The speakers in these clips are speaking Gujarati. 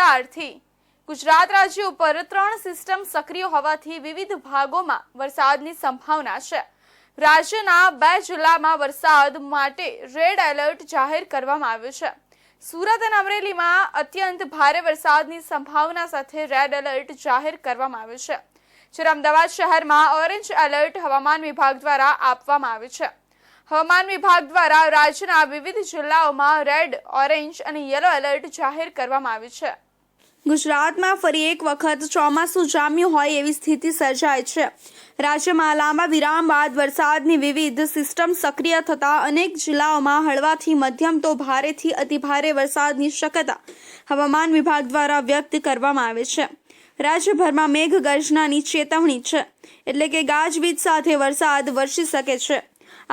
સવારથી ગુજરાત રાજ્ય ઉપર 3 સિસ્ટમ સક્રિય હોવાથી વિવિધ ભાગોમાં વરસાદની સંભાવના છે। રાજ્યના 2 જિલ્લામાં વરસાદ માટે રેડ એલર્ટ જાહેર કરવામાં આવ્યું છે। સુરત અને અમરેલીમાં અત્યંત ભારે વરસાદની સંભાવના સાથે રેડ એલર્ટ જાહેર કરવામાં આવ્યું છે, જ્યારે અમદાવાદ શહેરમાં ઓરેન્જ એલર્ટ હવામાન વિભાગ દ્વારા આપવામાં આવ્યું છે। હવામાન વિભાગ દ્વારા રાજ્યના વિવિધ જિલ્લાઓમાં રેડ, ઓરેન્જ અને યલો એલર્ટ જાહેર કરવામાં આવ્યું છે। ગુજરાતમાં ફરી એક વખત ચોમાસું જામ્યું હોય એવી સ્થિતિ સર્જાઈ છે। રાજ્યમાં લાંબા વિરામ બાદ વરસાદની વિવિધ સિસ્ટમ સક્રિય થતા અનેક જિલ્લાઓમાં હળવાથી મધ્યમ તો ભારેથી અતિભારે વરસાદની શક્યતા હવામાન વિભાગ દ્વારા વ્યક્ત કરવામાં આવે છે। રાજ્યભરમાં મેઘગર્જનાની ચેતવણી છે, એટલે કે ગાજવીજ સાથે વરસાદ વરસી શકે છે।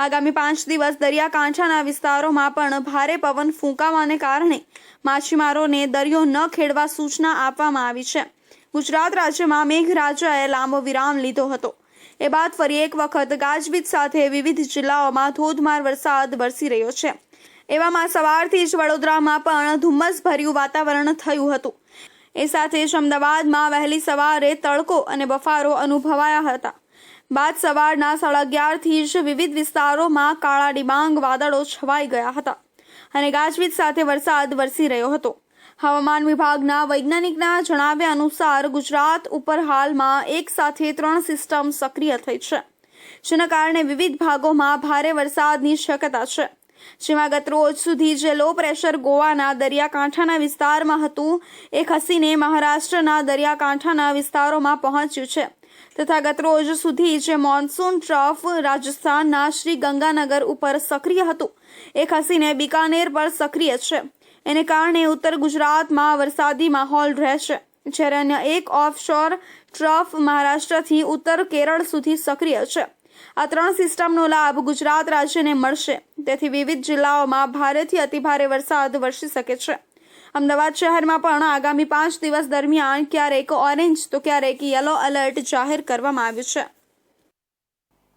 આગામી 5 દિવસ દરિયાકાંઠાના વિસ્તારોમાં પણ ભારે પવન ફૂંકાવાને કારણે માછીમારોને દરિયો ન ખેડવા સૂચના આપવામાં આવી છે। ગુજરાત રાજ્યમાં મેઘરાજાએ લાંબો વિરામ લીધો હતો, એ બાદ ફરી એક વખત ગાજવીજ સાથે વિવિધ જિલ્લાઓમાં ધોધમાર વરસાદ વરસી રહ્યો છે। એવામાં સવારથી જ વડોદરામાં પણ ધુમ્મસભર્યું વાતાવરણ થયું હતું। એ સાથે જ અમદાવાદમાં વહેલી સવારે તડકો અને બફારો અનુભવાયા હતા। બાદ સવારના 11:30થી જ વિવિધ વિસ્તારોમાં કાળા ડિબાંગ વાદળો છવાઈ ગયા હતા અને ગાજવીજ સાથે વરસાદ વરસી રહ્યો હતો। હવામાન વિભાગના વૈજ્ઞાનિકના જણાવ્યા અનુસાર ગુજરાત ઉપર હાલમાં એક સાથે 3 સિસ્ટમ સક્રિય થઈ છે, જેના કારણે વિવિધ ભાગોમાં ભારે વરસાદની શક્યતા છે। જેમાં ગત રોજ સુધી જે લો પ્રેશર ગોવાના દરિયાકાંઠાના વિસ્તારમાં હતું એ ખસીને મહારાષ્ટ્રના દરિયાકાંઠાના વિસ્તારોમાં પહોંચ્યું છે, તથા ગત રોજ સુધી જે મોન્સૂન ટ્રફ રાજસ્થાનના શ્રી ગંગાનગર ઉપર સક્રિય હતું એ ખસીને બિકાનેર પર સક્રિય છે। એને કારણે ઉત્તર ગુજરાતમાં વરસાદી માહોલ રહેશે, જ્યારે અન્ય એક ઓફશોર ટ્રફ મહારાષ્ટ્રથી ઉત્તર કેરળ સુધી સક્રિય છે। આ 3 સિસ્ટમનો લાભ ગુજરાત રાજ્યને મળશે, તેથી વિવિધ જિલ્લાઓમાં ભારેથી અતિભારે વરસાદ વરસી શકે છે। અમદાવાદ શહેરમાં પણ આગામી 5 દિવસ દરમિયાન ક્યારેક ઓરેન્જ તો ક્યારેક યલો એલર્ટ જાહેર કરવામાં આવ્યું છે।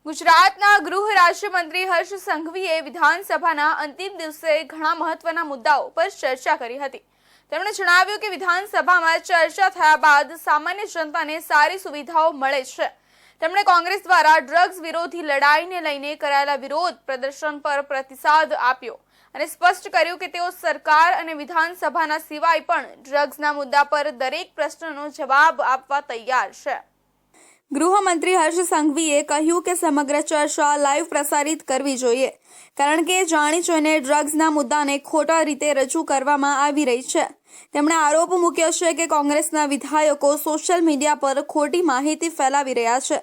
ગુજરાતના ગૃહ રાજ્યમંત્રી હર્ષ સંઘવીએ વિધાનસભાના અંતિમ દિવસે ઘણા મહત્વના મુદ્દાઓ પર ચર્ચા કરી હતી। તેમણે જણાવ્યું કે વિધાનસભામાં ચર્ચા થયા બાદ સામાન્ય જનતાને સારી સુવિધાઓ મળે છે। તેમણે કોંગ્રેસ દ્વારા ડ્રગ્સ વિરોધી લડાઈને લઈને કરાયેલા વિરોધ પ્રદર્શન પર પ્રતિસાદ આપ્યો અને સ્પષ્ટ કર્યું કે તેઓ સરકાર અને વિધાનસભાના સિવાય પણ ડ્રગ્સના મુદ્દા પર દરેક પ્રશ્નનો જવાબ આપવા તૈયાર છે। ગૃહમંત્રી હર્ષ સંઘવીએ કહ્યું કે સમગ્ર ચર્ચા લાઈવ પ્રસારિત કરવી જોઈએ, કારણ કે જાણી જોઈને ડ્રગ્સના મુદ્દાને ખોટા રીતે રજૂ કરવામાં આવી રહી છે। તેમણે આરોપ મૂક્યો છે કે કોંગ્રેસના વિધાયકો સોશિયલ મીડિયા પર ખોટી માહિતી ફેલાવી રહ્યા છે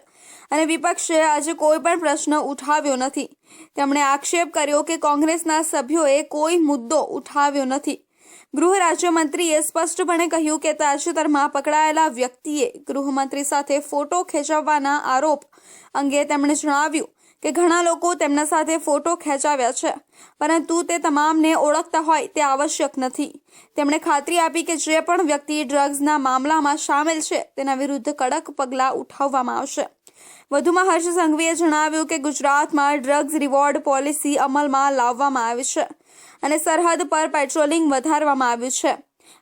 અને વિપક્ષે આજે કોઈ પણ પ્રશ્ન ઉઠાવ્યો નથી। તેમણે આક્ષેપ કર્યો કે કોંગ્રેસના સભ્યોએ કોઈ મુદ્દો ઉઠાવ્યો નથી। ગૃહ રાજ્યમંત્રીએ સ્પષ્ટપણે કહ્યું કે તાજેતરમાં પકડાયેલા વ્યક્તિએ ગૃહમંત્રી સાથે ફોટો ખેંચવવાના આરોપ અંગે તેમણે જણાવ્યું કે ઘણા લોકો તેમના સાથે ફોટો ખેંચાવ્યા છે, પરંતુ તે તમામને ઓળખતા હોય તે આવશ્યક નથી। તેમણે ખાતરી આપી કે જે પણ વ્યક્તિ ડ્રગ્સના મામલામાં સામેલ છે તેના વિરુદ્ધ કડક પગલાં ઉઠાવવામાં આવશે। વધુમાં હર્ષ સંઘવીએ જણાવ્યું કે ગુજરાતમાં ડ્રગ્સ રિવોર્ડ પોલિસી અમલમાં લાવવામાં આવી છે અને સરહદ પર પેટ્રોલિંગ વધારવામાં આવ્યું છે।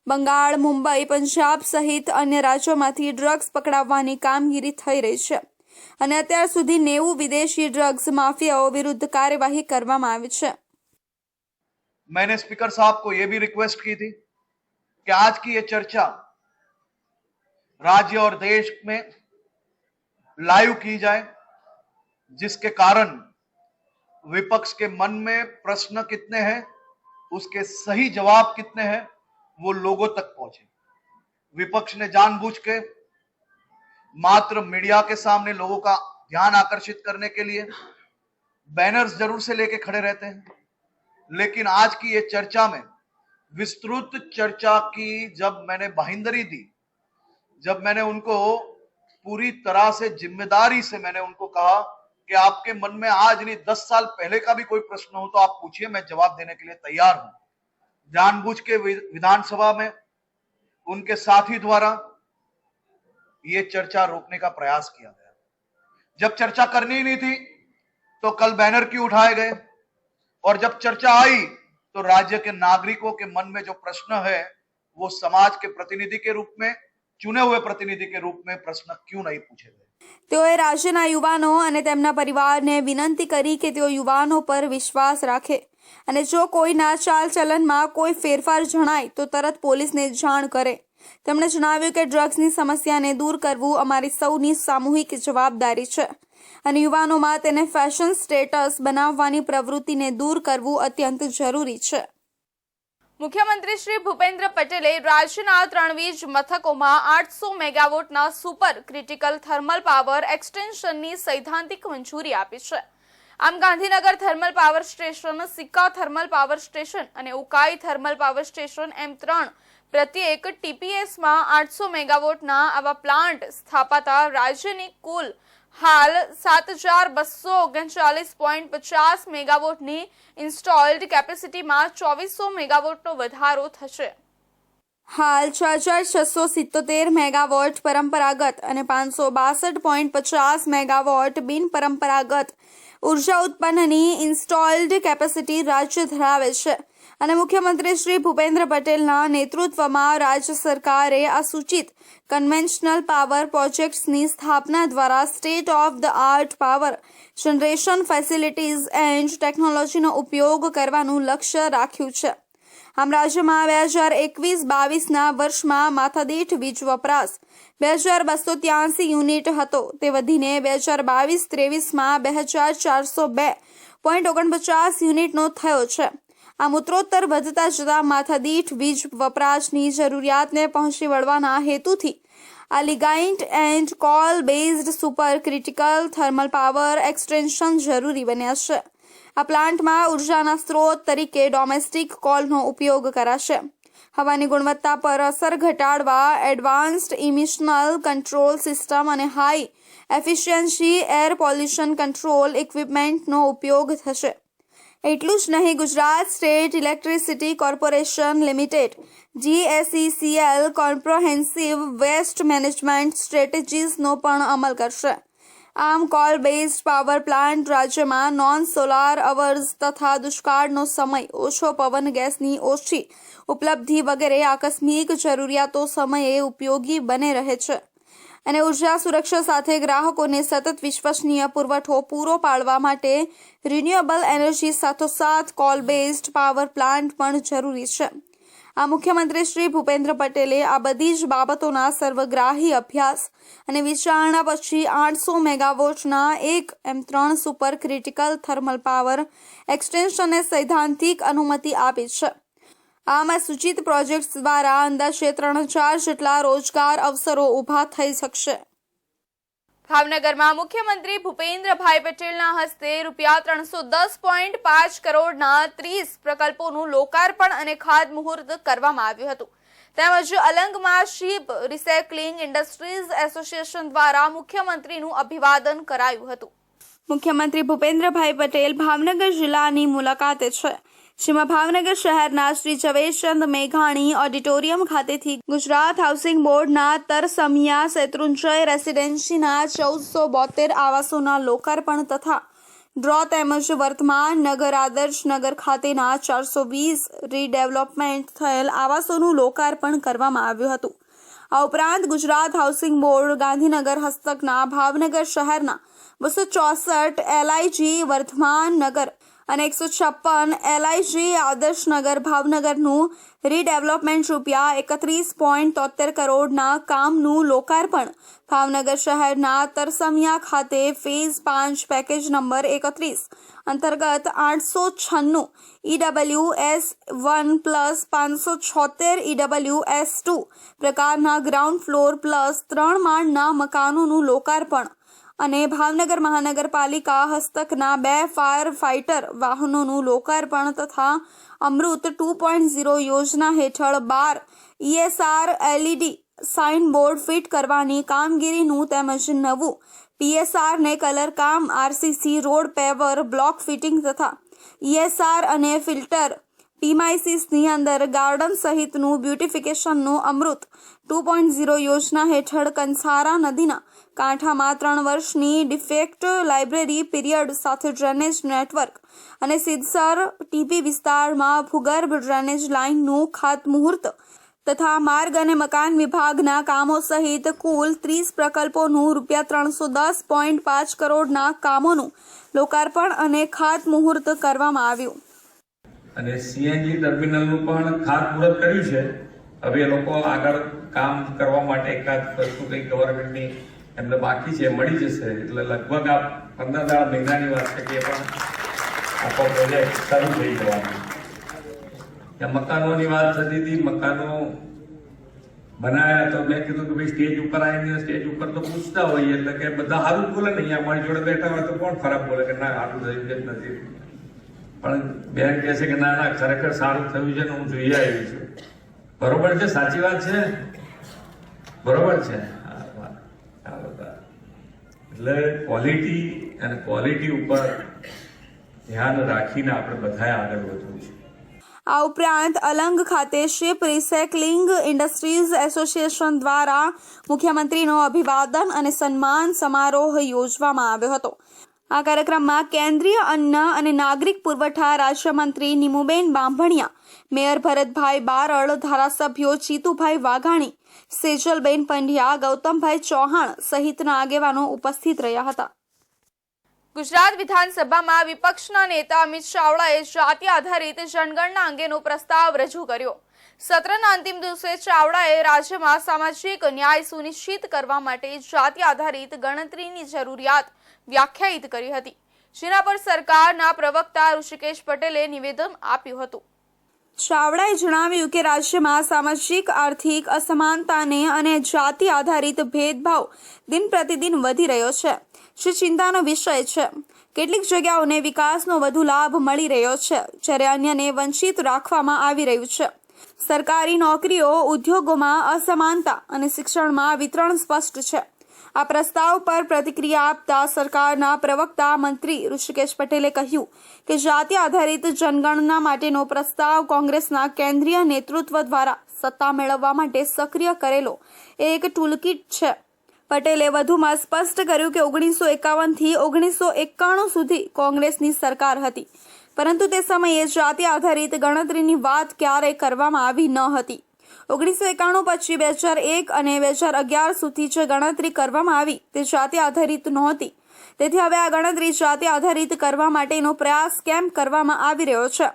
બંગાળ, મુંબઈ, પંજાબ સહિત અન્ય રાજ્યોમાંથી ડ્રગ્સ પકડાવવાની કામગીરી થઈ રહી છે અને અત્યાર સુધી 90 વિદેશી ડ્રગ્સ માફિયાઓ વિરુદ્ધ કાર્યવાહી કરવામાં આવી છે। मैंने स्पीकर साहब को यह भी रिक्वेस्ट की थी कि आज की ये चर्चा राज्य और देश में लाइव की जाए, जिसके कारण विपक्ष के मन में प्रश्न कितने हैं, उसके सही जवाब कितने हैं, वो लोगों तक पहुंचे। विपक्ष ने जानबूझ के मात्र मीडिया के सामने लोगों का ध्यान आकर्षित करने के लिए बैनर्स जरूर से लेके खड़े रहते हैं, लेकिन आज की ये चर्चा में विस्तृत चर्चा की जब मैंने बाहिंदरी दी, जब मैंने उनको पूरी तरह से जिम्मेदारी से मैंने उनको कहा कि आपके मन में आज नहीं 10 साल पहले का भी कोई प्रश्न हो तो आप पूछिए, मैं जवाब देने के लिए तैयार हूं। जानबूझ के विधानसभा में उनके साथी द्वारा ये चर्चा रोकने का प्रयास किया गया। जब चर्चा करनी ही नहीं थी तो कल बैनर क्यों उठाए गए, और जब चर्चा आई तो राज्य के नागरिकों के मन में जो प्रश्न है वो समाज के प्रतिनिधि के रूप में, चुने हुए प्रतिनिधि के रूप में प्रश्न क्यों नहीं पूछे गए? તેઓએ રાજ્યના યુવાનો અને તેમના પરિવારને વિનંતી કરી કે તેઓ યુવાનો પર વિશ્વાસ રાખે અને જો કોઈના ચાલચલનમાં કોઈ ફેરફાર જણાય તો તરત પોલીસને જાણ કરે. તેમણે જણાવ્યું કે ડ્રગ્સની સમસ્યાને દૂર કરવું અમારી સૌની સામૂહિક જવાબદારી છે અને યુવાનોમાં તેને ફેશન સ્ટેટસ બનાવવાની પ્રવૃત્તિને દૂર કરવું અત્યંત જરૂરી છે. મુખ્યમંત્રી શ્રી ભૂપેન્દ્ર પટેલે રાજ્યના 3 વીજ મથકોમાં 800 મેગાવોટના સુપર ક્રિટિકલ થર્મલ પાવર એક્સટેન્શનની સૈદ્ધાંતિક મંજૂરી આપી છે. આમ ગાંધીનગર થર્મલ પાવર સ્ટેશન, સિક્કા થર્મલ પાવર સ્ટેશન અને ઉકાઈ થર્મલ પાવર સ્ટેશન એમ 3 પ્રત્યેક TPSમાં 800 મેગાવોટના આવા પ્લાન્ટ સ્થાપતા રાજ્યની કુલ હાલ 7239.50 મેગાવોટની ઇન્સ્ટોલ્ડ કેપેસિટીમાં 2400 મેગાવોટનો વધારો થશે. હાલ 6677 મેગાવોટ પરંપરાગત અને 562.50 મેગાવોટ બિનપરંપરાગત ઉર્જા ઉત્પન્નની ઇન્સ્ટોલ્ડ કેપેસિટી રાજ્ય ધરાવે છે અને મુખ્યમંત્રી શ્રી ભૂપેન્દ્ર પટેલના નેતૃત્વમાં રાજ્ય સરકારે આ સૂચિત કન્વેન્શનલ પાવર પ્રોજેક્ટ્સની સ્થાપના દ્વારા state of the art power generation facilities and ટેકનોલોજીનો ઉપયોગ કરવાનું લક્ષ્ય રાખ્યું છે. આમ રાજ્યમાં 2021-22ના વર્ષમાં માથાદીઠ વીજ વપરાશ 2283 યુનિટ હતો તે વધીને 2022-23માં 2402.49 યુનિટનો થયો છે. આમ ઉત્તરોત્તર વધતા જતા માથાદીઠ વીજ વપરાશની જરૂરિયાતને પહોંચી વળવાના હેતુથી આ lignite and coal based super critical thermal power extension જરૂરી બન્યા છે. આ પ્લાન્ટમાં ઉર્જાના સ્ત્રોત તરીકે ડોમેસ્ટિક કોલનો ઉપયોગ કરાશે. હવાની ગુણવત્તા પર અસર ઘટાડવા એડવાન્સ્ડ ઇમિશનલ કંટ્રોલ સિસ્ટમ અને high efficiency air pollution control ઇક્વિપમેન્ટનો ઉપયોગ થશે. એટલું જ નહીં, Gujarat state electricity corporation limited GSECL comprehensive waste management સ્ટ્રેટેજીસનો પણ અમલ કરશે. આમ કોલ બેઝડ પાવર પ્લાન્ટ રાજ્યમાં નોન સોલાર અવર્સ તથા દુષ્કાળનો સમય, ઓછો પવન ગેસની ઓછી ઉપલબ્ધિ વગેરે આકસ્મિક જરૂરિયાતો સમયે ઉપયોગી બને રહે છે અને ઉર્જા સુરક્ષા સાથે ગ્રાહકોને સતત વિશ્વસનીય પુરવઠો પૂરો પાડવા માટે રિન્યુએબલ એનર્જી સાથોસાથ કોલ બેઝડ પાવર પ્લાન્ટ પણ જરૂરી છે. આ મુખ્યમંત્રી શ્રી ભૂપેન્દ્ર પટેલે આ બધી જ બાબતોના સર્વગ્રાહી અભ્યાસ અને વિચારણા પછી 800 મેગાવોટના એક M3 super critical thermal power એક્સટેન્શનને સૈદ્ધાંતિક અનુમતિ આપી છે. આમ આ સૂચિત પ્રોજેક્ટ્સ દ્વારા અંદાજે 3000 જેટલા રોજગાર અવસરો ઊભા થઈ શકશે. ભાવનગરમાં મુખ્યમંત્રી ભૂપેન્દ્રભાઈ પટેલના હસ્તે ₹310.5 કરોડના 30 પ્રકલ્પોનું લોકાર્પણ અને ખાતમુહૂર્ત કરવામાં આવ્યું હતું. તેમજ અલંગમાં શીપ રિસાયકલિંગ ઇન્ડસ્ટ્રીઝ એસોસિએશન દ્વારા મુખ્યમંત્રીનું અભિવાદન કરાયું હતું. મુખ્યમંત્રી ભૂપેન્દ્રભાઈ પટેલ ભાવનગર જિલ્લાની મુલાકાતે છે, જેમાં ભાવનગર શહેરના શ્રી ઝવેરચંદ મેઘાણી ઓડિટોરિયમ ખાતેથી ગુજરાત હાઉસિંગ બોર્ડના તરસમિયા શેત્રુંજય રેસિડેન્સીના 1472 આવાસોના લોકાર્પણ તથા ડ્રો તેમજ વર્તમાન નગર આદર્શ નગર ખાતેના 420 રીડેવલપમેન્ટ થયેલ આવાસોનું લોકાર્પણ કરવામાં આવ્યું હતું. આ ઉપરાંત ગુજરાત હાઉસિંગ બોર્ડ ગાંધીનગર હસ્તકના ભાવનગર શહેરના 264 LIG વર્ધમાન નગર અને 156 LIG આદર્શનગર ભાવનગરનું રીડેવલપમેન્ટ ₹31.73 કરોડના કામનું લોકાર્પણ ભાવનગર શહેરના તરસમિયા ખાતે ફેઝ 5 પેકેજ નંબર 31 અંતર્ગત 896 EWS1 પ્લસ 576 EWS2 પ્રકારના ગ્રાઉન્ડ ફ્લોર પ્લસ 3 માળના મકાનોનું લોકાર્પણ અને ભાવનગર મહાનગરપાલિકા હસ્તકના 2 ફાયર ફાઇટર વાહનોનું લોકાર્પણ તથા અમૃત 2.0 યોજના હેઠળ 12 ESR LED sign board fit કરવાની કામગીરીનું તેમજ નવું PSR ને કલર કામ RCC road paver block fitting તથા ESR અને ફિલ્ટર PMICની અંદર ગાર્ડન સહિતનું બ્યુટિફિકેશનનું અમૃત 2.0 યોજના હેઠળ કંસારા નદીના કાંઠામાં 3 વર્ષની ડિફેક્ટ લાઇબ્રેરી પીરિયડ સાથે ડ્રેનેજ નેટવર્ક અને સિદ્ધસર TP વિસ્તારમાં ભૂગર્ભ ડ્રેનેજ લાઇનનું ખાતમુહૂર્ત તથા માર્ગ અને મકાન વિભાગના કામો સહિત કુલ 30 પ્રકલ્પોનું ₹310.5 કરોડના કામોનું લોકાર્પણ અને ખાતમુહૂર્ત કરવામાં આવ્યું. અને સીએનજી ટર્મિનલનું પણ ખાતમુહૂર્ત કર્યું છે. હવે એ લોકો આગળ કામ કરવા માટે એકાદ વસ્તુ કંઈ ગવર્મેન્ટની એમને બાકી છે, મળી જશે. એટલે લગભગ આ 15 મહિનાની વાત છે કે પણ આખો પ્રોજેક્ટ શરૂ થઈ જવાનો. મકાનોની વાત થતી હતી, મકાનો બનાવ્યા તો મેં કીધું કે ભાઈ સ્ટેજ ઉપર આવીને સ્ટેજ ઉપર તો પૂછતા હોઈએ એટલે કે બધા સારું બોલે ને, અહીંયા અમારી જોડે બેઠા હોય તો કોણ ખરાબ બોલે કે ના સારું થયું કે નથી. પણ બેન કહે છે કે ના ના ખરેખર સારું થયું છે ને હું જોઈ આવી છું. બરોબર છે, સાચી વાત છે, બરોબર છે. એટલે ક્વોલિટી અને ક્વોલિટી ઉપર ધ્યાન રાખીને આપણે બધાએ આગળ વધવું છે. આ ઉપરાંત અલંગ ખાતે શિપ રિસાયકલિંગ ઇન્ડસ્ટ્રીઝ એસોસિએશન દ્વારા મુખ્યમંત્રીનો અભિવાદન અને સન્માન સમારોહ યોજવામાં આવ્યો હતો. આ કાર્યક્રમમાં કેન્દ્રીય અન્ન અને નાગરિક પુરવઠા રાજ્યમંત્રી નીમુબેન બાંભણિયા, મેયર ભરતભાઈ બારડ, ધારાસભ્યો જીતુભાઈ વાઘાણી, સેજલબેન પંડ્યા, ગૌતમભાઈ ચૌહાણ સહિતના આગેવાનો ઉપસ્થિત રહ્યા હતા. ગુજરાત વિધાનસભામાં વિપક્ષના નેતા અમિત ચાવડાએ જાતિ આધારિત જનગણના અંગેનો પ્રસ્તાવ રજૂ કર્યો. સત્રના અંતિમ દિવસે ચાવડાએ રાજ્યમાં સામાજિક ન્યાય સુનિશ્ચિત કરવા માટે જાતિ આધારિત ગણતરીની જરૂરિયાત વ્યાખ્યાયિત કરી હતી, જેના પર સરકારના પ્રવક્તા ઋષિકેશ પટેલે નિવેદન આપ્યું હતું. ચાવડાએ જણાવ્યું કે રાજ્યમાં સામાજિક આર્થિક અસમાનતાને અને જાતિ આધારિત ભેદભાવ દિન પ્રતિદિન વધી રહ્યો છે, જે ચિંતાનો વિષય છે. કેટલીક જગ્યાઓને વિકાસનો વધુ લાભ મળી રહ્યો છે, જ્યારે અન્યને વંચિત રાખવામાં આવી રહ્યું છે. સરકારી નોકરીઓ, ઉદ્યોગોમાં અસમાનતા અને શિક્ષણમાં વિતરણ સ્પષ્ટ છે. આ પ્રસ્તાવ પર પ્રતિક્રિયા આપતા સરકારના પ્રવક્તા મંત્રી ઋષિકેશ પટેલે કહ્યું કે જાતિ આધારિત જનગણના માટેનો પ્રસ્તાવ કોંગ્રેસના કેન્દ્રીય નેતૃત્વ દ્વારા સત્તા મેળવવા માટે સક્રિય કરેલો એક ટૂલકીટ છે. પટેલે વધુમાં સ્પષ્ટ કર્યું કે 1951 થી 1991 સુધી કોંગ્રેસની સરકાર હતી, પરંતુ તે સમયે જાતિ આધારિત ગણતરીની વાત ક્યારેય કરવામાં આવી ન હતી. 1991 પછી 2001 અને 2011 સુધી જે ગણતરી કરવામાં આવી તે જાતિ આધારિત નહોતી. તેથી હવે આ ગણતરી જાતિ આધારિત કરવા માટેનો પ્રયાસ કેમ કરવામાં આવી રહ્યો છે?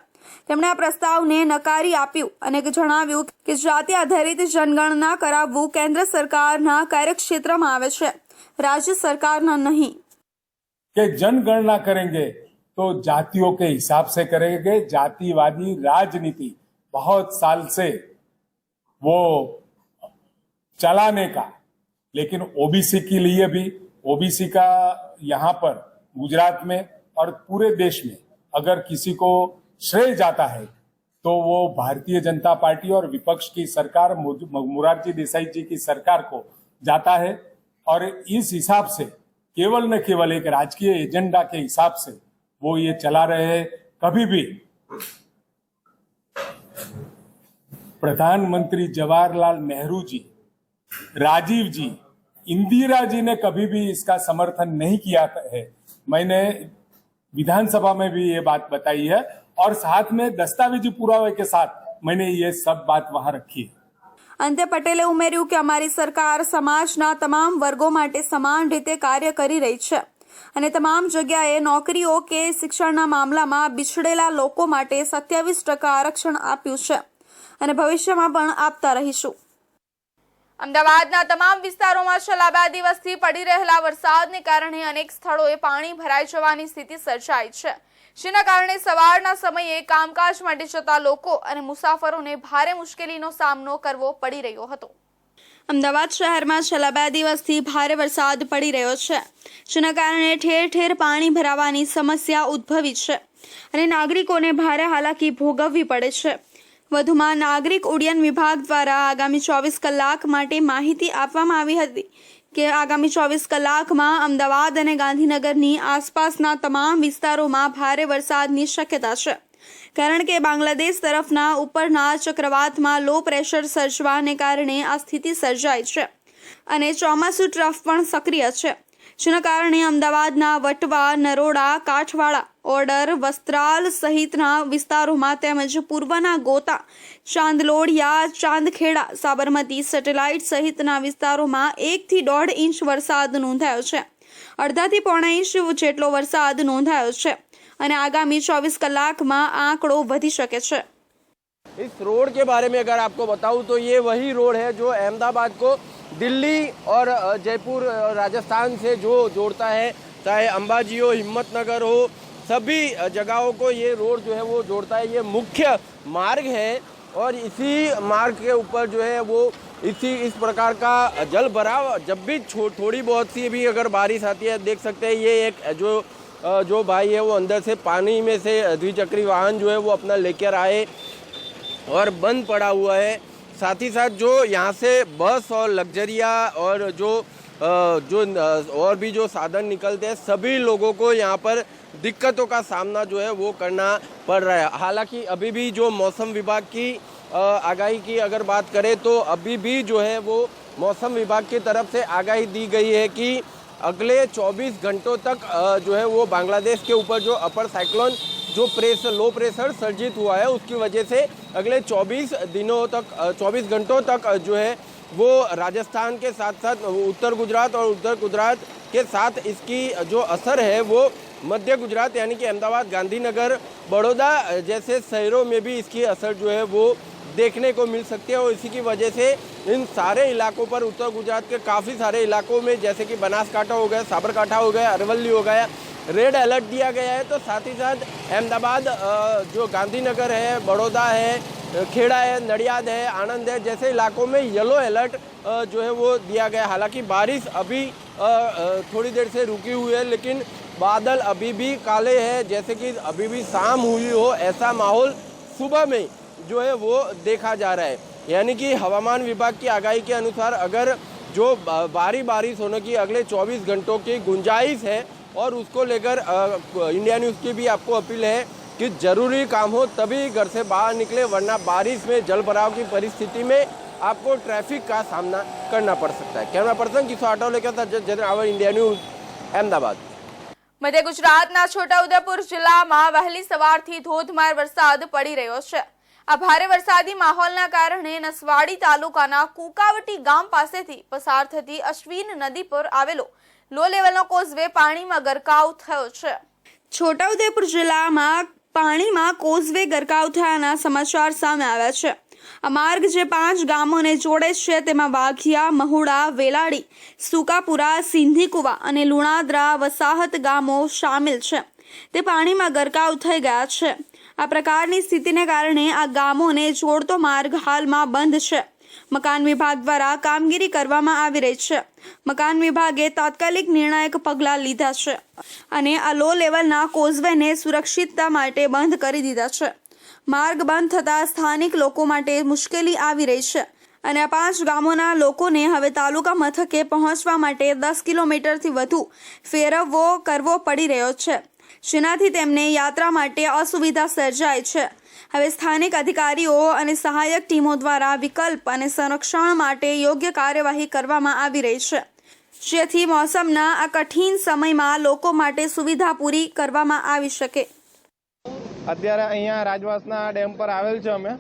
તેમણે આ પ્રસ્તાવને નકારી આપ્યું અને જણાવ્યું કે જાતિ આધારિત જનગણના કરાવવું કેન્દ્ર સરકારના કાર્યક્ષેત્રમાં આવે છે, રાજ્ય सरकारना नहीं. कि जनगणना करेंगे तो जातियों के हिसाब से करेंगे. जातिवादी राजनीति बहुत साल से वो चलाने का, लेकिन ओबीसी के लिए भी, ओबीसी का यहाँ पर गुजरात में और पूरे देश में अगर किसी को श्रेय जाता है तो वो भारतीय जनता पार्टी और विपक्ष की सरकार मोरारजी देसाई जी की सरकार को जाता है. और इस हिसाब से केवल न केवल एक राजकीय एजेंडा के हिसाब से वो ये चला रहे हैं. कभी भी प्रधानमंत्री जवाहरलाल नेहरू जी, राजीव जी, इंदिरा जी ने कभी भी इसका समर्थन नहीं किया है. मैंने विधानसभा में भी ये बात बताई है और साथ में दस्तावेजी पुरावे के साथ मैंने ये सब बात वहां रखी है. અંતે પટેલે ઉમેર્યું કે અમારી સરકાર સમાજના તમામ વર્ગો માટે સમાન રીતે કાર્ય કરી રહી છે અને તમામ જગ્યાએ નોકરીઓ કે શિક્ષણના મામલામાં બિછડેલા લોકો માટે 27% આરક્ષણ આપ્યું છે અને ભવિષ્યમાં પણ આપતા રહીશું. અમદાવાદના તમામ વિસ્તારોમાં છેલ્લા 2 દિવસથી પડી રહેલા વરસાદને કારણે અનેક સ્થળોએ પાણી ભરાઈ જવાની સ્થિતિ સર્જાઈ છે, જેના કારણે સવારના સમયે કામકાજ માટે જતા લોકો અને મુસાફરોને ભારે મુશ્કેલીનો સામનો કરવો પડી રહ્યો હતો. અમદાવાદ શહેરમાં છેલ્લા 2 દિવસથી ભારે વરસાદ પડી રહ્યો છે, જેના કારણે ઠેર ઠેર પાણી ભરાવાની સમસ્યા ઉદ્ભવી છે અને નાગરિકોને ભારે હાલાકી ભોગવવી પડે છે. વધુમાં નાગરિક ઉડ્ડયન વિભાગ દ્વારા આગામી 24 કલાક માટે માહિતી આપવામાં આવી હતી કે આગામી 24 કલાકમાં અમદાવાદ અને ગાંધીનગરની આસપાસના તમામ વિસ્તારોમાં ભારે વરસાદની શક્યતા છે, કારણ કે બાંગ્લાદેશ તરફના ઉપરના ચક્રવાતમાં લો પ્રેશર સર્જવાને કારણે આ સ્થિતિ સર્જાઈ છે અને ચોમાસુ ટ્રફ પણ સક્રિય છે, જેના કારણે અમદાવાદના વટવા, નરોડા, કાઠવાડા, ઓર્ડર, વસ્ત્રાલ સહિતના વિસ્તારોમાં તેમજ પૂર્વના ગોતા, ચાંદલોડિયા, ચાંદખેડા, સાબરમતી, સેટેલાઇટ સહિતના વિસ્તારોમાં 1 થી 1.5 ઇંચ વરસાદ નોંધાયો છે. અડધાથી પોણા ઇંચ જેટલો વરસાદ નોંધાયો છે અને આગામી 24 કલાકમાં આંકડો વધી શકે છે. इस रोड के बारे में अगर आपको बताऊं तो ये वही रोड है जो अहमदाबाद को दिल्ली और जयपुर राजस्थान से जो जोड़ता है, चाहे अंबाजी हो, हिम्मतनगर हो, सभी जगहों को ये रोड जो है वो जोड़ता है. ये मुख्य मार्ग है और इसी मार्ग के ऊपर जो है वो इस प्रकार का जल भराव जब भी थोड़ी बहुत सी भी अगर बारिश आती है, देख सकते हैं ये एक जो भाई है वो अंदर से पानी में से द्विचक्री वाहन जो है वो अपना लेकर आए और बंद पड़ा हुआ है. साथ ही साथ जो यहाँ से बस और लग्जरिया और जो और भी जो साधन निकलते हैं, सभी लोगों को यहाँ पर दिक्कतों का सामना जो है वो करना पड़ रहा है. हालांकि अभी भी जो मौसम विभाग की आगाही की अगर बात करें तो अभी भी जो है वो मौसम विभाग की तरफ से आगाही दी गई है कि अगले 24 घंटों तक जो है वो बांग्लादेश के ऊपर जो अपर साइक्लोन जो लो प्रेशर सर्जित हुआ है उसकी वजह से अगले 24 घंटों तक जो है वो राजस्थान के साथ साथ उत्तर गुजरात और उत्तर गुजरात के साथ इसकी जो असर है वो मध्य गुजरात यानी कि अहमदाबाद, गांधीनगर, बड़ौदा जैसे शहरों में भी इसकी असर जो है वो देखने को मिल सकती है. और इसी की वजह से इन सारे इलाकों पर, उत्तर गुजरात के काफ़ी सारे इलाकों में जैसे कि बनासकांठा हो गया, साबरकांठा हो गया, अरवली हो गया, रेड अलर्ट दिया गया है. तो साथ ही साथ अहमदाबाद, जो गांधीनगर है, बड़ौदा है, खेड़ा है, नडियाद है, आनंद है जैसे इलाकों में येलो अलर्ट जो है वो दिया गया. हालांकि बारिश अभी थोड़ी देर से रुकी हुई है लेकिन बादल अभी भी काले हैं, जैसे कि अभी भी शाम हुई हो ऐसा माहौल सुबह में जो है वो देखा जा रहा है. यानी कि हवामान विभाग की आगाही के अनुसार अगर जो भारी बारिश होने की अगले 24 घंटों की गुंजाइश है और उसको लेकर इंडिया न्यूज़ की भी आपको अपील है कि ज़रूरी काम हो तभी घर से बाहर निकले, वरना बारिश में जल भराव की परिस्थिति में आपको ट्रैफिक का सामना करना पड़ सकता है. कैमरा पर्सन किशोर आटोले के साथ जतिन रावल, इंडिया न्यूज़, अहमदाबाद. મધ્ય ગુજરાતના છોટાઉદેપુર જિલ્લામાં વહેલી સવારથી ધોધમાર વરસાદ પડી રહ્યો છે. આ ભારે વરસાદી માહોલના કારણે નસવાડી તાલુકાના કુકાવટી ગામ પાસેથી પસાર થતી અશ્વિન નદી પર આવેલો લો લેવલનો કોઝવે પાણીમાં ગરકાવ થયો છે. છોટાઉદેપુર જિલ્લામાં પાણીમાં કોઝવે ગરકાવ થયાના સમાચાર સામે આવ્યા છે. આ માર્ગ જે 5 ગામોને જોડે છે તેમાં વાઘિયા, મહુડા, વેલાડી, સુકાપુરા, સિંધીકુવા અને લુણાદરા વસાહત ગામો સામેલ છે. તે પાણીમાં ગરકાવ થઈ ગયા છે. આ પ્રકારની સ્થિતિને કારણે આ ગામોને જોડતો માર્ગ હાલમાં બંધ છે. મકાન વિભાગ દ્વારા કામગીરી કરવામાં આવી રહી છે. મકાન વિભાગે તાત્કાલિક નિર્ણાયક પગલાં લીધા છે અને આ લો લેવલના કોઝવેને સુરક્ષિતતા માટે બંધ કરી દીધા છે. માર્ગ બંધ થતાં સ્થાનિક લોકો માટે મુશ્કેલી આવી રહી છે અને આ 5 ગામોના લોકોને હવે તાલુકા મથકે પહોંચવા માટે 10 કિલોમીટરથી વધુ ફેરવવો કરવો પડી રહ્યો છે, જેનાથી તેમને યાત્રા માટે અસુવિધા સર્જાય છે. હવે સ્થાનિક અધિકારીઓ અને સહાયક ટીમો દ્વારા વિકલ્પ અને સંરક્ષણ માટે યોગ્ય કાર્યવાહી કરવામાં આવી રહી છે, જેથી મોસમના આ કઠિન સમયમાં લોકો માટે સુવિધા પૂરી કરવામાં આવી શકે. અત્યારે અહીંયા રાજવાસના ડેમ પર આવેલ છે અમે.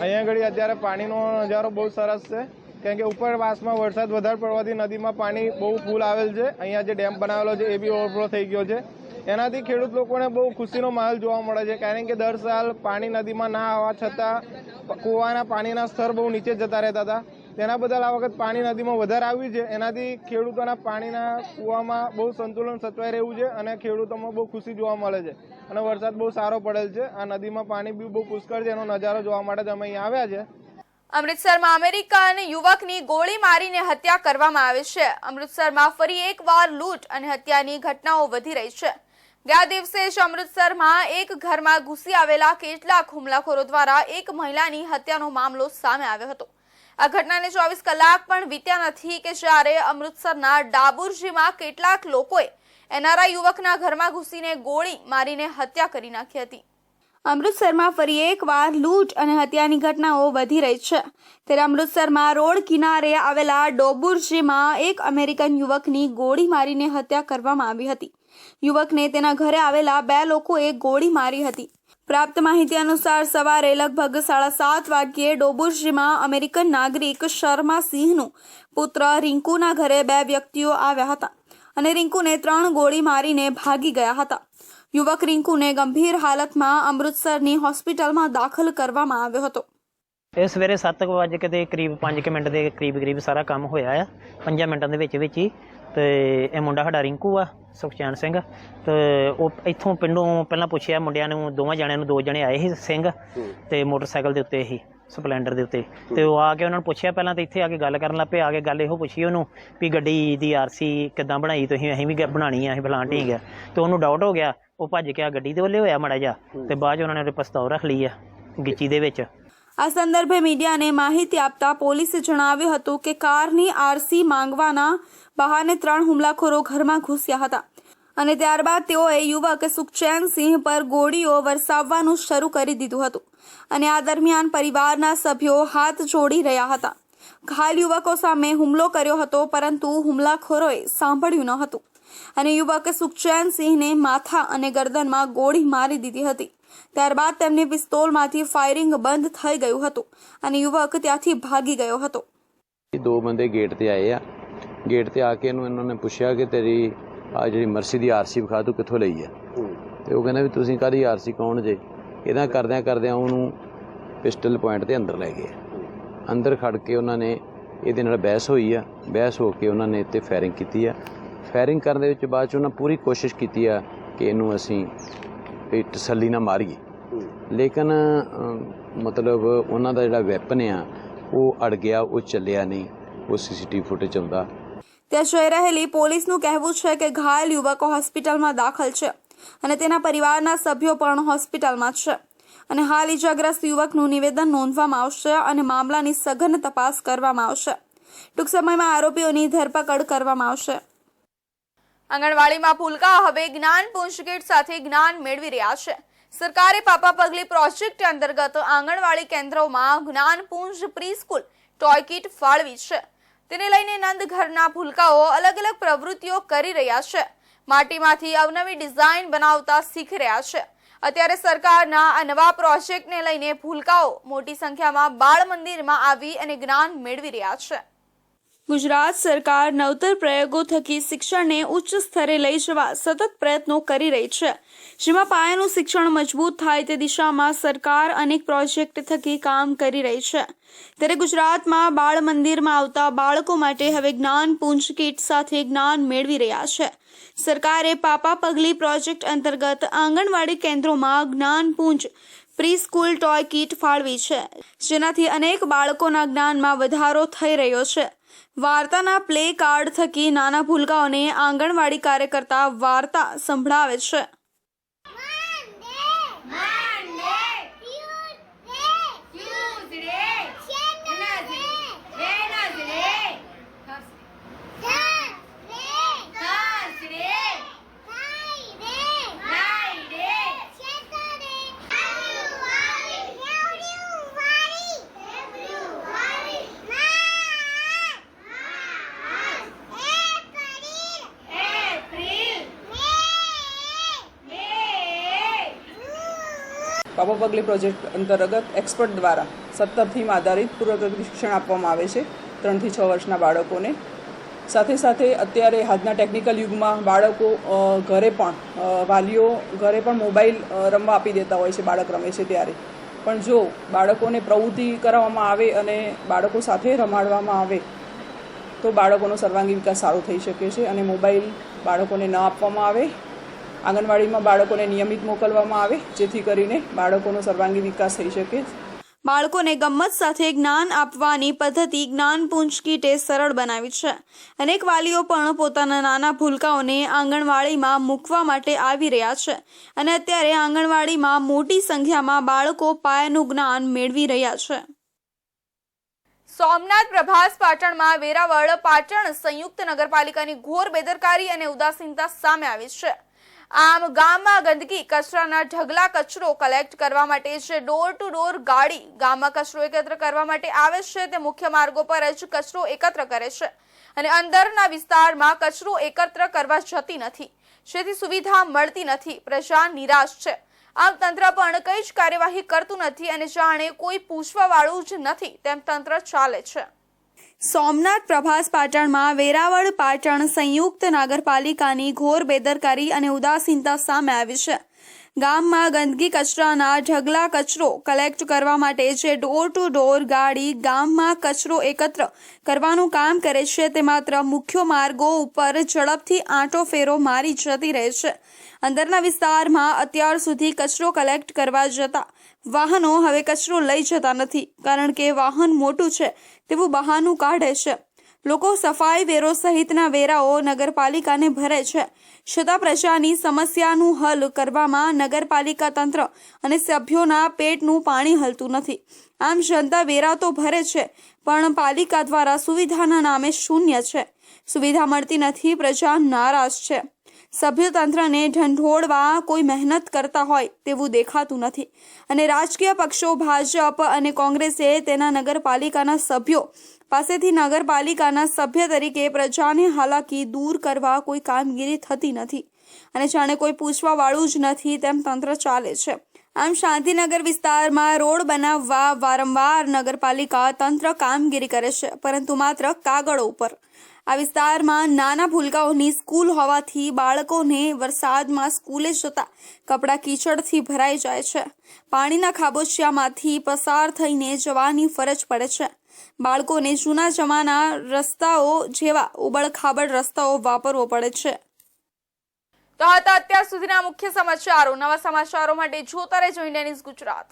અહીંયા ઘડી અત્યારે પાણીનો નજારો બહુ સરસ છે, કેમ કે ઉપરવાસમાં વરસાદ વધારે પડવાથી નદીમાં પાણી બહુ ફૂલ આવેલ છે. અહીંયા જે ડેમ બનાવેલો છે એ બી ઓવરફ્લો થઈ ગયો છે. એનાથી ખેડૂત લોકોને બહુ ખુશીનો માહોલ જોવા મળે છે, કારણ કે દર સાલ પાણી નદીમાં ના આવવા છતાં કૂવાના પાણીના સ્તર બહુ નીચે જતા રહેતા હતા. તેના બદલ આ વખત પાણી નદીમાં વધારે આવ્યું છે. એનાથી ખેડૂતોના પાણીના કૂવામાં બહુ સંતુલન સચવાઈ રહ્યું છે અને ખેડૂતોમાં બહુ ખુશી જોવા મળે છે અને વરસાદ બહુ સારો પડેલ છે. આ નદીમાં પાણી બી બહુ પુષ્કળ છે, એનો નજારો જોવા માટે અમે અહીંયા આવ્યા છે. અમૃતસરમાં અમેરિકન યુવકની ગોળી મારીને હત્યા કરવામાં આવી છે. અમૃતસરમાં ફરી એકવાર લૂંટ અને હત્યાની ઘટનાઓ વધી રહી છે. ગયા દિવસે જ અમૃતસરમાં એક ઘરમાં ઘૂસી આવેલા કેટલાક હુમલાખોરો દ્વારા એક મહિલાની હત્યાનો મામલો સામે આવ્યો હતો. આ ઘટનાને 24 કલાક પણ વીત્યા નથી કે જ્યારે અમૃતસરના ડાબુરજીમાં કેટલાક લોકોએ એનઆરઆઈ યુવકના ઘરમાં ઘૂસીને ગોળી મારીને હત્યા કરી નાખી હતી. અમૃતસરમાં ફરી એકવાર લૂંટ અને હત્યાની ઘટનાઓ વધી રહી છે ત્યારે અમૃતસરમાં રોડ કિનારે આવેલા ડોબુરજીમાં એક અમેરિકન યુવકની ગોળી મારીને હત્યા કરવામાં આવી હતી. યુવકને તેના ઘરે આવેલા 2 લોકોએ ગોળી મારી હતી. પ્રાપ્ત માહિતી અનુસાર સવારે લગભગ 7:30 વાગ્યે ડોબુરજીમાં અમેરિકન નાગરિક શર્મા સિંહનું પુત્ર રિંકુના ઘરે 2 વ્યક્તિઓ આવ્યા હતા અને રિંકુને 3 ગોળી મારીને ભાગી ગયા હતા. યુવક રિંકુને ગંભીર હાલતમાં અમૃતસરની હોસ્પિટલમાં દાખલ કરવામાં આવ્યો હતો. ਇਹ ਸਵੇਰੇ 7 ਵਜੇ ਦੇ ਕਰੀਬ 5 ਮਿੰਟ ਦੇ ਕਰੀਬ ਸਾਰਾ ਕੰਮ ਹੋਇਆ ਆ 5 ਮਿੰਟਾਂ ਦੇ ਵਿੱਚ ਹੀ ਤੇ ਇਹ ਮੁੰਡਾ ਸਾਡਾ ਰਿੰਕੂ ਆ ਸੁਖਚੈਨ ਸਿੰਘ ਤੇ ਉਹ ਇੱਥੋਂ ਪਿੰਡੋਂ ਪਹਿਲਾਂ ਪੁੱਛਿਆ ਮੁੰਡਿਆਂ ਨੂੰ ਦੋਵਾਂ ਜਣਿਆਂ ਨੂੰ 2 ਜਣੇ ਆਏ ਸੀ ਸਿੰਘ ਤੇ ਮੋਟਰਸਾਈਕਲ ਦੇ ਉੱਤੇ ਹੀ ਸਪਲੈਂਡਰ ਦੇ ਉੱਤੇ ਤੇ ਉਹ ਆ ਕੇ ਉਹਨਾਂ ਨੂੰ ਪੁੱਛਿਆ ਪਹਿਲਾਂ ਤਾਂ ਇੱਥੇ ਆ ਕੇ ਗੱਲ ਕਰਨ ਲੱਗ ਪਏ ਆ ਕੇ ਗੱਲ ਇਹੋ ਪੁੱਛੀ ਉਹਨੂੰ ਵੀ ਗੱਡੀ ਦੀ ਆਰਸੀ ਕਿੱਦਾਂ ਬਣਾਈ ਤੁਸੀਂ ਅਸੀਂ ਵੀ ਬਣਾਉਣੀ ਆ ਅਸੀਂ ਫਲਾਂ ਠੀਕ ਆ ਤੇ ਉਹਨੂੰ ਡਾਊਟ ਹੋ ਗਿਆ ਉਹ ਭੱਜ ਕੇ ਆ ਗੱਡੀ ਦੇ ਵੱਲੇ ਹੋਇਆ ਮਾੜਾ ਜਿਹਾ ਤੇ ਬਾਅਦ 'ਚ ਉਹਨਾਂ ਨੇ ਉਹਦੇ ਪਿਸਤੌਲ ਰੱਖ ਲਈ ਆ ਗਿੱਚੀ ਦੇ ਵਿੱਚ. આ સંદર્ભે મીડિયાને માહિતી આપતા પોલીસે જણાવ્યું હતું કે કારની આરસી માંગવાના બહાને 3 હુમલાખોરો ઘરમાં ઘૂસ્યા હતા અને ત્યારબાદ તેઓએ યુવક સુખચેન સિંહ પર ગોળીઓ વરસાવવાનું શરૂ કરી દીધું હતું અને આ દરમિયાન પરિવારના સભ્યો હાથ જોડી રહ્યા હતા. ઘાયલ યુવકો સામે હુમલો કર્યો હતો પરંતુ હુમલાખોરોએ સાંભળ્યું ન હતું અને યુવક સુખચેન સિંહને માથા અને ગરદનમાં ગોળી મારી દીધી હતી. ત્યારબાદ તેમની પિસ્તોલમાંથી ફાયરિંગ બંધ થઈ ગયું હતું અને યુવક ત્યાંથી ભાગી ગયો હતો. 2 ਬੰਦੇ ਗੇਟ ਤੇ ਆਏ ਆ ਗੇਟ ਤੇ ਆ ਕੇ ਇਹਨਾਂ ਨੇ ਪੁੱਛਿਆ ਕਿ ਤੇਰੀ ਆ ਜਿਹੜੀ ਮਰਸੀ ਦੀ ਆਰਸੀ ਵਿਖਾ ਤੂੰ ਕਿੱਥੋਂ ਲਈ ਆ ਤੇ ਉਹ ਕਹਿੰਦਾ ਵੀ ਤੁਸੀਂ ਕਾਹਦੀ ਆਰਸੀ ਕੌਣ ਜੇ ਇਹਦਾ ਕਰਦਿਆਂ ਉਹਨੂੰ ਪਿਸਟਲ ਪੁਆਇੰਟ ਤੇ ਅੰਦਰ ਲੈ ਗਏ. ਅੰਦਰ ਖੜ ਕੇ ਉਹਨਾਂ ਨੇ ਇਹਦੇ ਨਾਲ ਬਹਿਸ ਹੋਈ ਆ ਬਹਿਸ ਹੋ ਕੇ ਉਹਨਾਂ ਨੇ ਇੱਥੇ ਫਾਇਰਿੰਗ ਕੀਤੀ ਆ. ਫਾਇਰਿੰਗ ਕਰਨ ਦੇ ਵਿੱਚ ਬਾਅਦ 'ਚ ਉਹਨਾਂ ਪੂਰੀ ਕੋਸ਼ਿਸ਼ ਕੀਤੀ ਆ ਕਿ ਇਹਨੂੰ ਅਸੀਂ ਤਸੱਲੀ ਨਾਲ ਮਾਰੀਏ ਲੇਕਿਨ ਮਤਲਬ ਉਹਨਾਂ ਦਾ ਜਿਹੜਾ ਵੈਪਨ ਆ ਉਹ ਅੜ ਗਿਆ ਉਹ ਚੱਲਿਆ ਨਹੀਂ ਉਹ CCTV ફૂટેજ ਆਉਂਦਾ. ત્યાં જઈ રહેલી પોલીસનું કહેવું છે કે ઘાયલ યુવકો હોસ્પિટલમાં દાખલ છે અને તેના પરિવારના સભ્યો પણ હોસ્પિટલમાં છે અને હાલ ઇજાગ્રસ્ત યુવકનું નિવેદન નોંધવામાં આવશે અને મામલાની સઘન તપાસ કરવામાં આવશે. ટૂંક સમયમાં આરોપીઓની ધરપકડ કરવામાં આવશે. આંગણવાડીમાં ભૂલકા હવે જ્ઞાનપુંજ કિટ સાથે જ્ઞાન મેળવી રહ્યા છે. સરકારે પાપા પગલી પ્રોજેક્ટ અંતર્ગત આંગણવાડી કેન્દ્રોમાં જ્ઞાનપુંજ પ્રી સ્કૂલ ટોય કિટ ફાળવી છે. તેને લઈને નંદ ઘરના ભૂલકાઓ અલગ અલગ પ્રવૃત્તિઓ કરી રહ્યા છે. માટીમાંથી અવનવી ડિઝાઇન બનાવતા શીખી રહ્યા છે. અત્યારે સરકારના આ નવા પ્રોજેક્ટને લઈને ભૂલકાઓ મોટી સંખ્યામાં બાળ મંદિરમાં આવી અને જ્ઞાન મેળવી રહ્યા છે. ગુજરાત સરકાર નવતર પ્રયોગો થકી શિક્ષણને ઉચ્ચ સ્તરે લઈ જવા સતત પ્રયત્નો કરી રહી છે, જેમાં પાયાનું શિક્ષણ મજબૂત થાય તે દિશામાં સરકાર અનેક પ્રોજેક્ટ થકી કામ કરી રહી છે. ત્યારે ગુજરાતમાં બાળ મંદિરમાં આવતા બાળકો માટે હવે જ્ઞાનપુંજ કિટ સાથે જ્ઞાન મેળવી રહ્યા છે. સરકારે પાપા પગલી પ્રોજેક્ટ અંતર્ગત આંગણવાડી કેન્દ્રોમાં જ્ઞાનપુંજ પ્રી સ્કૂલ ટોય કિટ ફાળવી છે, જેનાથી અનેક બાળકોના જ્ઞાનમાં વધારો થઈ રહ્યો છે. વાર્તાના પ્લે કાર્ડ થકી નાના ભૂલકાઓને આંગણવાડી કાર્યકર્તા વાર્તા સંભળાવે છે. પાપા પગલી પ્રોજેક્ટ અંતર્ગત એક્સપર્ટ દ્વારા 17 થીમ આધારિત પૂર્વગ્રહ શિક્ષણ આપવામાં આવે છે 3 થી 6 વર્ષના બાળકોને. સાથે સાથે અત્યારે આજના ટેકનિકલ યુગમાં બાળકો ઘરે પણ વાલીઓ ઘરે પણ મોબાઈલ રમવા આપી દેતા હોય છે બાળક રમે છે ત્યારે. પણ જો બાળકોને પ્રવૃત્તિ કરાવવામાં આવે અને બાળકો સાથે રમાડવામાં આવે તો બાળકોનો સર્વાંગી વિકાસ સારો થઈ શકે છે. અને મોબાઈલ બાળકોને ન આપવામાં આવે, આંગણવાડીમાં બાળકોને નિયમિત મોકલવામાં આવે, જેથી કરીને બાળકોનો સર્વાંગી વિકાસ થઈ શકે. બાળકોને ગમ્મત સાથે જ્ઞાન આપવાની પદ્ધતિ જ્ઞાનપુંજ કીટે સરળ બનાવી છે. અનેક વાલીઓ પણ પોતાના નાના ભૂલકાઓને આંગણવાડીમાં મૂકવા માટે આવી રહ્યા છે અને અત્યારે આંગણવાડીમાં મોટી સંખ્યામાં બાળકો પાયાનું જ્ઞાન મેળવી રહ્યા છે. સોમનાથ પ્રભાસ પાટણમાં વેરાવળ પાટણ સંયુક્ત નગરપાલિકાની ઘોર બેદરકારી અને ઉદાસીનતા સામે આવી છે. આમ ગામમાં ગંદકી કચરાના ઢગલા કચરો કલેક્ટ કરવા માટે જે ડોર ટુ ડોર ગાડી ગામમાં કચરો એકત્ર કરવા માટે આવે છે તે મુખ્ય માર્ગો પર જ કચરો એકત્ર કરે છે અને અંદરના વિસ્તારમાં કચરો એકત્ર કરવા જતી નથી, જેથી સુવિધા મળતી નથી। પ્રજા નિરાશ છે। આમ તંત્ર પણ કઈ જ કાર્યવાહી કરતું નથી અને જાણે કોઈ પૂછવાવાળું જ નથી તેમ તંત્ર ચાલે છે। સોમનાથ પ્રભાસ પાટણમાં વેરાવળ પાટણ સંયુક્ત નગરપાલિકાની ઘોર બેદરકારી અને ઉદાસીનતા સામે આવી છે। ગામમાં ગંદકી કચરાના ઢગલા કચરો કલેક્ટ કરવા માટે જે ડોર ટુ ડોર ગાડી ગામમાં કચરો એકત્ર કરવાનું કામ કરે છે તે માત્ર મુખ્ય માર્ગો ઉપર ઝડપથી આંટો ફેરો મારી જતી રહે છે। અંદરના વિસ્તારમાં અત્યાર સુધી કચરો કલેક્ટ કરવા જતા વાહનો હવે કચરો લઈ જતા નથી, કારણ કે વાહન મોટું છે તેવું બહાનું કાઢે છે। લોકો સફાઈ વેરો સહિતના વેરાઓ નગરપાલિકાને ભરે છે, છતાં પ્રજાની સમસ્યાનું હલ કરવામાં નગરપાલિકા તંત્ર અને સભ્યોના પેટનું પાણી હલતું નથી। આમ જનતા વેરા તો ભરે છે પણ પાલિકા દ્વારા સુવિધાના નામે શૂન્ય છે। સુવિધા મળતી નથી, પ્રજા નારાજ છે। સભ્ય તંત્રને ઢંઢોળવા કોઈ મહેનત કરતા હોય તેવું દેખાતું નથી અને રાજકીય પક્ષો ભાજપ અને કોંગ્રેસે તેના નગરપાલિકાના સભ્યો પાસેથી નગરપાલિકાના સભ્ય તરીકે પ્રજાને હાલાકી દૂર કરવા કોઈ કામગીરી થતી નથી અને જાણે કોઈ પૂછવાવાળું જ નથી તેમ તંત્ર ચાલે છે। આમ શાંતિનગર વિસ્તારમાં રોડ બનાવવા વારંવાર નગરપાલિકા તંત્ર કામગીરી કરે છે, પરંતુ માત્ર કાગળો ઉપર। આ વિસ્તારમાં નાના ભૂલકાઓની સ્કૂલ હોવાથી બાળકોને વરસાદમાં સ્કૂલે જતા કપડાં કીચડથી ભરાઈ જાય છે। પાણીના ખાબોચિયામાંથી પસાર થઈને જવાની ફરજ પડે છે। બાળકોને જૂના જમાના રસ્તાઓ જેવા ઉબડખાબડ રસ્તાઓ વાપરવો પડે છે। તો હતા અત્યાર સુધીના મુખ્ય સમાચારો। નવા સમાચારો માટે જોતા રહેજો ઇન્ડિયા ન્યૂઝ ગુજરાત।